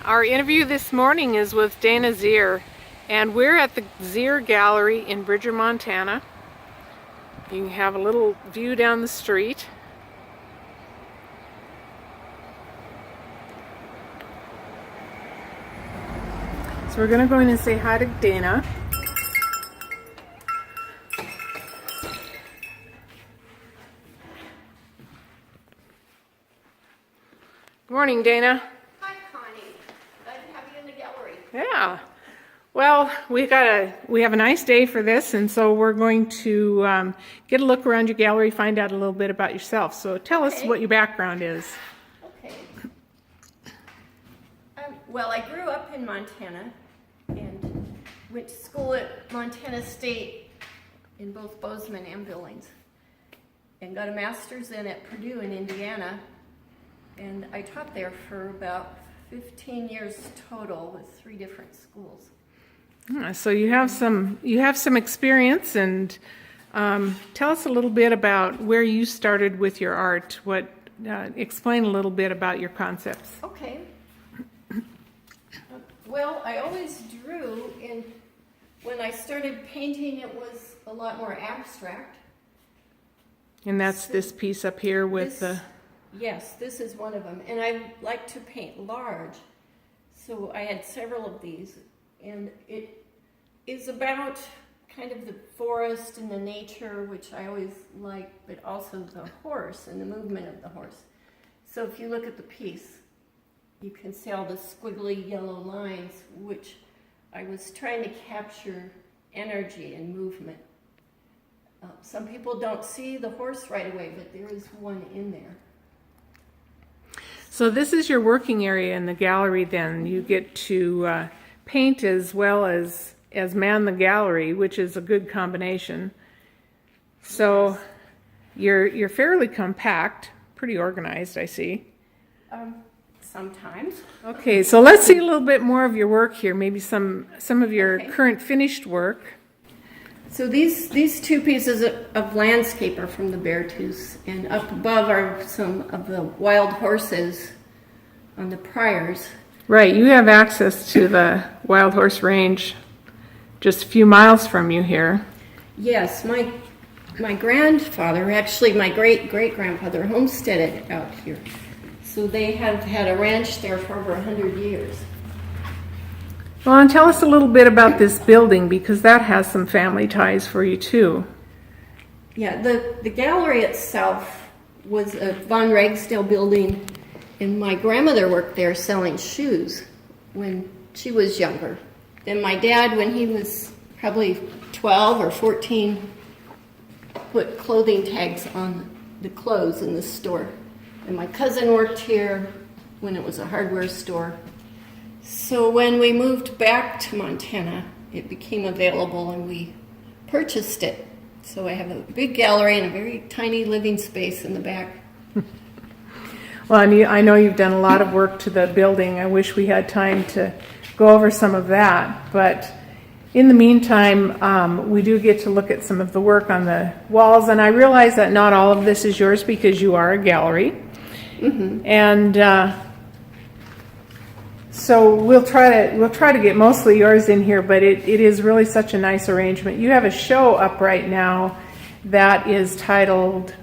Our interview this morning is with Dana Zier, and we're at the Zier Gallery in Bridger, Montana. You can have a little view down the street. So we're going to go in and say hi to Dana. Good morning, Dana. Hi, Connie. Glad to have you in the gallery. Yeah. Well, we have a nice day for this, and so we're going to get a look around your gallery, find out a little bit about yourself. So tell us what your background is. Okay. Well, I grew up in Montana and went to school at Montana State in both Bozeman and Billings, and got a master's in at Purdue in Indiana. And I taught there for about 15 years total with 3 different schools. So you have some experience, and tell us a little bit about where you started with your art. Explain a little bit about your concepts. Okay. Well, I always drew, and when I started painting, it was a lot more abstract. And that's this piece up here with the... Yes, this is one of them. And I like to paint large, so I had several of these. And it is about kind of the forest and the nature, which I always like, but also the horse and the movement of the horse. So if you look at the piece, you can see all the squiggly yellow lines, which I was trying to capture energy and movement. Some people don't see the horse right away, but there is one in there. So this is your working area in the gallery then. You get to paint as well as man the gallery, which is a good combination. So yes. You're fairly compact, pretty organized, I see. Sometimes. Okay, so let's see a little bit more of your work here, maybe some of your current finished work. So these 2 pieces of landscape are from the Beartooths, and up above are some of the wild horses on the Pryors. Right, you have access to the wild horse range just a few miles from you here. Yes, my grandfather, actually my great-great-grandfather, homesteaded out here. So they have had a ranch there for over 100 years. Well, and tell us a little bit about this building, because that has some family ties for you too. Yeah, the gallery itself was a von Ragsdale building, and my grandmother worked there selling shoes when she was younger. Then my dad, when he was probably 12 or 14, put clothing tags on the clothes in the store. And my cousin worked here when it was a hardware store. So when we moved back to Montana, it became available and we purchased it. So I have a big gallery and a very tiny living space in the back. Well, I know you've done a lot of work to the building. I wish we had time to go over some of that. But in the meantime, we do get to look at some of the work on the walls. And I realize that not all of this is yours because you are a gallery. Mm-hmm. And so we'll try to get mostly yours in here, but it is really such a nice arrangement. You have a show up right now that is titled...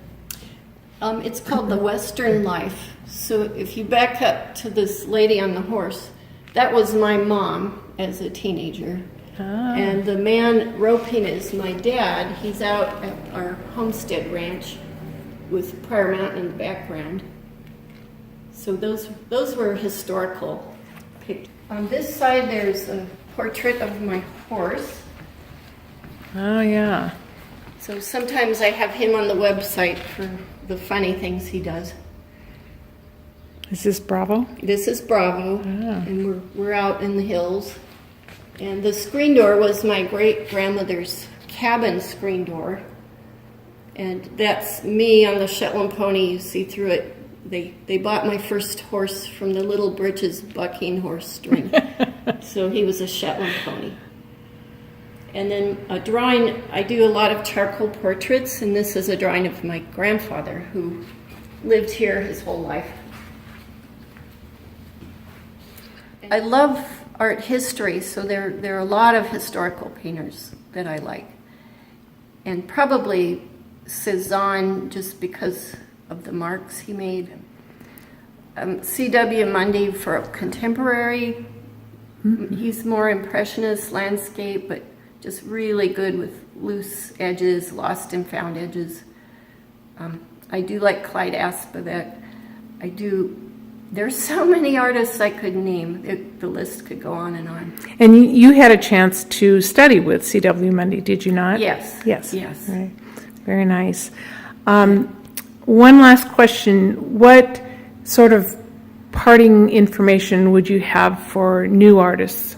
It's called The Western Life. So if you back up to this lady on the horse, that was my mom as a teenager. Ah. And the man roping is my dad. He's out at our homestead ranch with Pryor Mountain in the background. So those were historical pictures. On this side, there's a portrait of my horse. Oh, yeah. So sometimes I have him on the website for the funny things he does. Is this Bravo? This is Bravo, and we're out in the hills. And the screen door was my great-grandmother's cabin screen door. And that's me on the Shetland pony. You see through it. They bought my first horse from the Little Britches bucking horse string. So he was a Shetland pony. And then a drawing, I do a lot of charcoal portraits, and this is a drawing of my grandfather who lived here his whole life. I love art history, so there are a lot of historical painters that I like. And probably Cezanne, just because of the marks he made. C.W. Mundy for contemporary. He's more impressionist landscape, but just really good with loose edges, lost and found edges. I do like Clyde Aspavet. There's so many artists I could name. The list could go on and on. And you had a chance to study with C.W. Mundy, did you not? Yes. Yes. Yes. Right. Very nice. One last question. What sort of parting information would you have for new artists?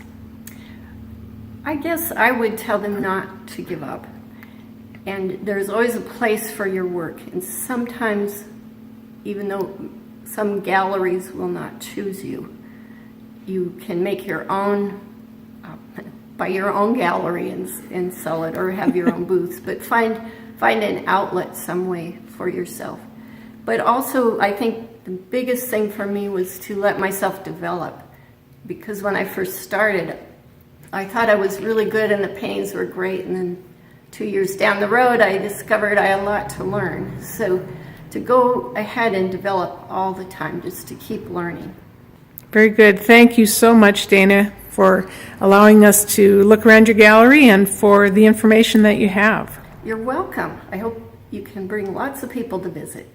I guess I would tell them not to give up. And there's always a place for your work. And sometimes, even though some galleries will not choose you, you can make your own, buy your own gallery and sell it, or have your own booths. But find an outlet some way for yourself. But also, I think the biggest thing for me was to let myself develop. Because when I first started, I thought I was really good and the paintings were great, and then 2 years down the road I discovered I had a lot to learn. So to go ahead and develop all the time, just to keep learning. Very good. Thank you so much, Dana, for allowing us to look around your gallery and for the information that you have. You're welcome. I hope you can bring lots of people to visit.